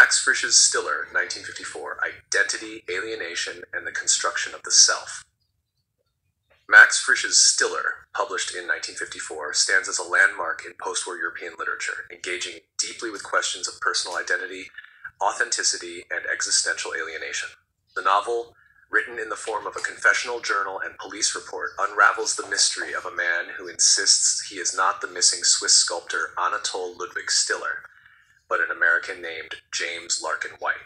Max Frisch's Stiller, 1954, Identity, Alienation, and the Construction of the Self. Max Frisch's Stiller, published in 1954, stands as a landmark in post-war European literature, engaging deeply with questions of personal identity, authenticity, and existential alienation. The novel, written in the form of a confessional journal and police report, unravels the mystery of a man who insists he is not the missing Swiss sculptor Anatole Ludwig Stiller, but an American named James Larkin White.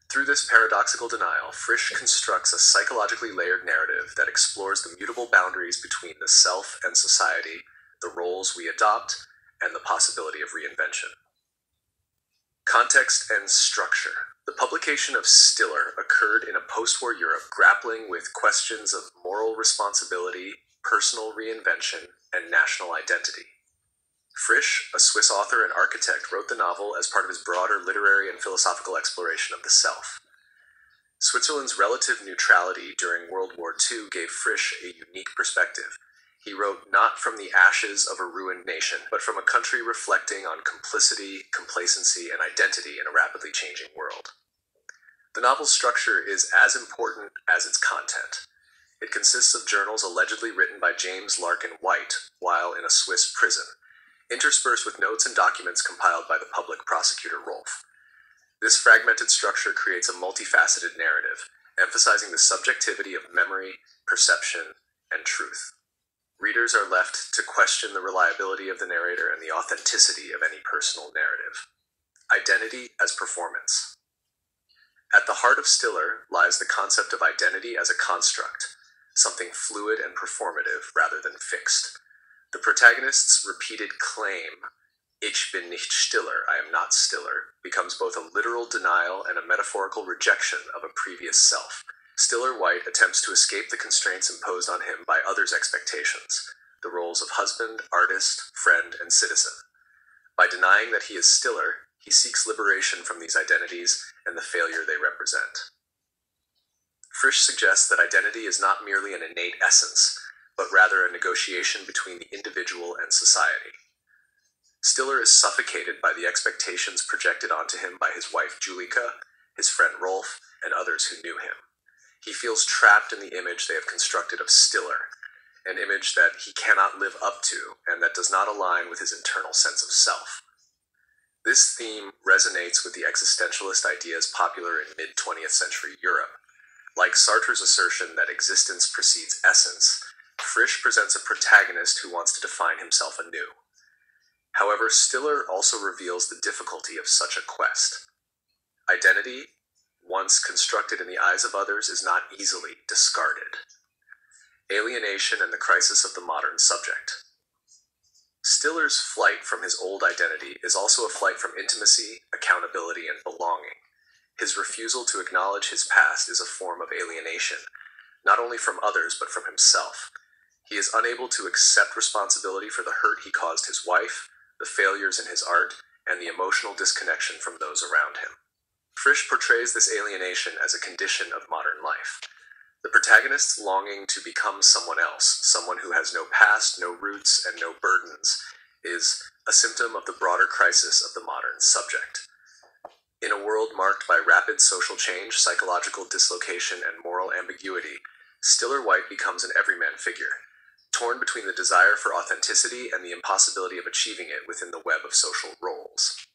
Through this paradoxical denial, Frisch constructs a psychologically layered narrative that explores the mutable boundaries between the self and society, the roles we adopt, and the possibility of reinvention. Context and structure. The publication of Stiller occurred in a post-war Europe grappling with questions of moral responsibility, personal reinvention, and national identity. Frisch, a Swiss author and architect, wrote the novel as part of his broader literary and philosophical exploration of the self. Switzerland's relative neutrality during World War II gave Frisch a unique perspective. He wrote not from the ashes of a ruined nation, but from a country reflecting on complicity, complacency, and identity in a rapidly changing world. The novel's structure is as important as its content. It consists of journals allegedly written by James Larkin White while in a Swiss prison, interspersed with notes and documents compiled by the public prosecutor Rolf. This fragmented structure creates a multifaceted narrative, emphasizing the subjectivity of memory, perception, and truth. Readers are left to question the reliability of the narrator and the authenticity of any personal narrative. Identity as performance. At the heart of Stiller lies the concept of identity as a construct, something fluid and performative rather than fixed. The protagonist's repeated claim, "Ich bin nicht Stiller, I am not Stiller," becomes both a literal denial and a metaphorical rejection of a previous self. Stiller White attempts to escape the constraints imposed on him by others' expectations, the roles of husband, artist, friend, and citizen. By denying that he is Stiller, he seeks liberation from these identities and the failure they represent. Frisch suggests that identity is not merely an innate essence, but rather a negotiation between the individual and society. Stiller is suffocated by the expectations projected onto him by his wife Julika, his friend Rolf, and others who knew him. He feels trapped in the image they have constructed of Stiller, an image that he cannot live up to and that does not align with his internal sense of self. This theme resonates with the existentialist ideas popular in mid-20th century Europe. Like Sartre's assertion that existence precedes essence, Frisch presents a protagonist who wants to define himself anew. However, Stiller also reveals the difficulty of such a quest. Identity, once constructed in the eyes of others, is not easily discarded. Alienation and the crisis of the modern subject. Stiller's flight from his old identity is also a flight from intimacy, accountability, and belonging. His refusal to acknowledge his past is a form of alienation, not only from others but from himself. He is unable to accept responsibility for the hurt he caused his wife, the failures in his art, and the emotional disconnection from those around him. Frisch portrays this alienation as a condition of modern life. The protagonist's longing to become someone else, someone who has no past, no roots, and no burdens, is a symptom of the broader crisis of the modern subject. In a world marked by rapid social change, psychological dislocation, and moral ambiguity, Stiller White becomes an everyman figure, torn between the desire for authenticity and the impossibility of achieving it within the web of social roles.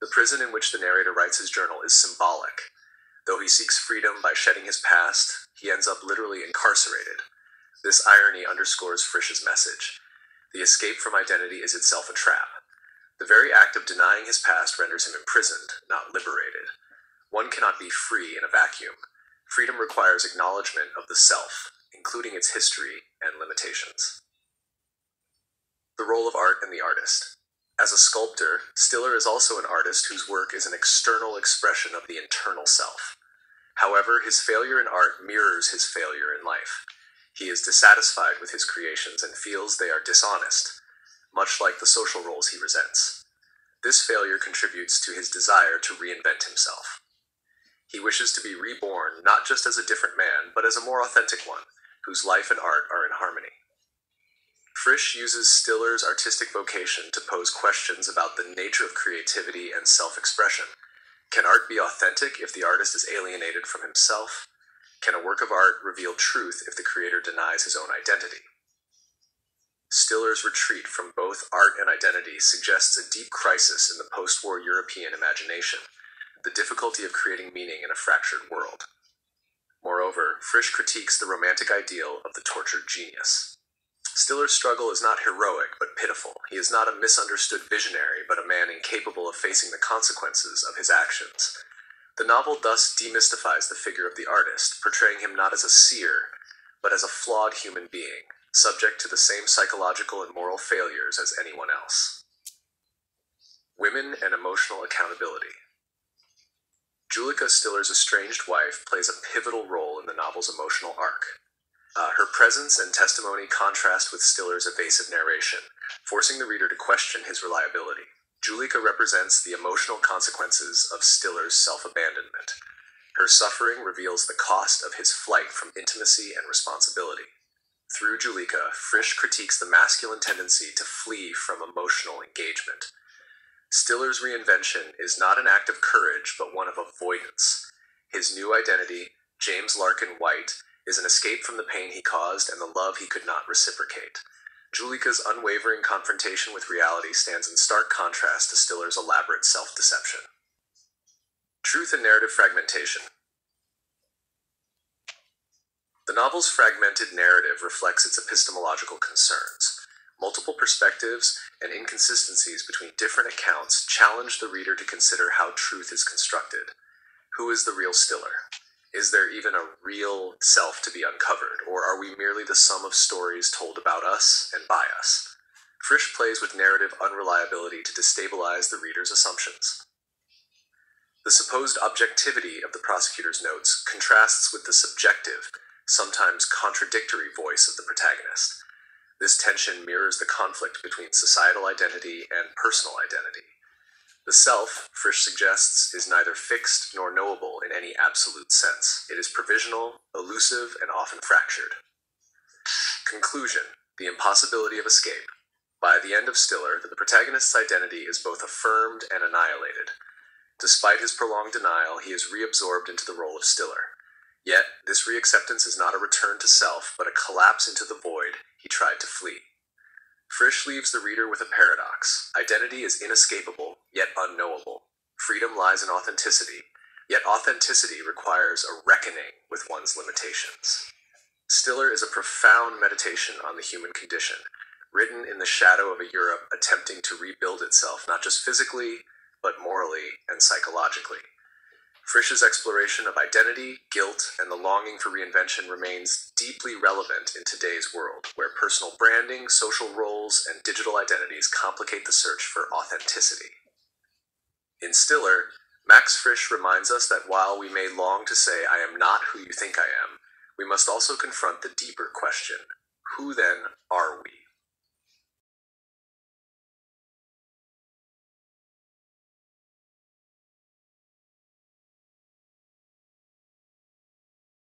The prison in which the narrator writes his journal is symbolic. Though he seeks freedom by shedding his past, he ends up literally incarcerated. This irony underscores Frisch's message. The escape from identity is itself a trap. The very act of denying his past renders him imprisoned, not liberated. One cannot be free in a vacuum. Freedom requires acknowledgement of the self, including its history and limitations. The role of art and the artist. As a sculptor, Stiller is also an artist whose work is an external expression of the internal self. However, his failure in art mirrors his failure in life. He is dissatisfied with his creations and feels they are dishonest, much like the social roles he resents. This failure contributes to his desire to reinvent himself. He wishes to be reborn not just as a different man, but as a more authentic one, whose life and art are in harmony. Frisch uses Stiller's artistic vocation to pose questions about the nature of creativity and self-expression. Can art be authentic if the artist is alienated from himself? Can a work of art reveal truth if the creator denies his own identity? Stiller's retreat from both art and identity suggests a deep crisis in the post-war European imagination, the difficulty of creating meaning in a fractured world. Moreover, Frisch critiques the romantic ideal of the tortured genius. Stiller's struggle is not heroic, but pitiful. He is not a misunderstood visionary, but a man incapable of facing the consequences of his actions. The novel thus demystifies the figure of the artist, portraying him not as a seer, but as a flawed human being, subject to the same psychological and moral failures as anyone else. Women and emotional accountability. Julika, Stiller's estranged wife, plays a pivotal role in the novel's emotional arc. Her presence and testimony contrast with Stiller's evasive narration, forcing the reader to question his reliability. Julika represents the emotional consequences of Stiller's self-abandonment. Her suffering reveals the cost of his flight from intimacy and responsibility. Through Julika, Frisch critiques the masculine tendency to flee from emotional engagement. Stiller's reinvention is not an act of courage, but one of avoidance. His new identity, James Larkin White, is an escape from the pain he caused and the love he could not reciprocate. Julika's unwavering confrontation with reality stands in stark contrast to Stiller's elaborate self-deception. Truth and narrative fragmentation. The novel's fragmented narrative reflects its epistemological concerns. Multiple perspectives and inconsistencies between different accounts challenge the reader to consider how truth is constructed. Who is the real Stiller? Is there even a real self to be uncovered, or are we merely the sum of stories told about us and by us? Frisch plays with narrative unreliability to destabilize the reader's assumptions. The supposed objectivity of the prosecutor's notes contrasts with the subjective, sometimes contradictory voice of the protagonist. This tension mirrors the conflict between societal identity and personal identity. The self, Frisch suggests, is neither fixed nor knowable in any absolute sense. It is provisional, elusive, and often fractured. Conclusion: the impossibility of escape. By the end of Stiller, the protagonist's identity is both affirmed and annihilated. Despite his prolonged denial, he is reabsorbed into the role of Stiller. Yet, this reacceptance is not a return to self, but a collapse into the void he tried to flee. Frisch leaves the reader with a paradox. Identity is inescapable, yet unknowable. Freedom lies in authenticity, yet authenticity requires a reckoning with one's limitations. Stiller is a profound meditation on the human condition, written in the shadow of a Europe attempting to rebuild itself not just physically, but morally and psychologically. Frisch's exploration of identity, guilt, and the longing for reinvention remains deeply relevant in today's world, where personal branding, social roles, and digital identities complicate the search for authenticity. In Stiller, Max Frisch reminds us that while we may long to say, "I am not who you think I am," we must also confront the deeper question: who then are we?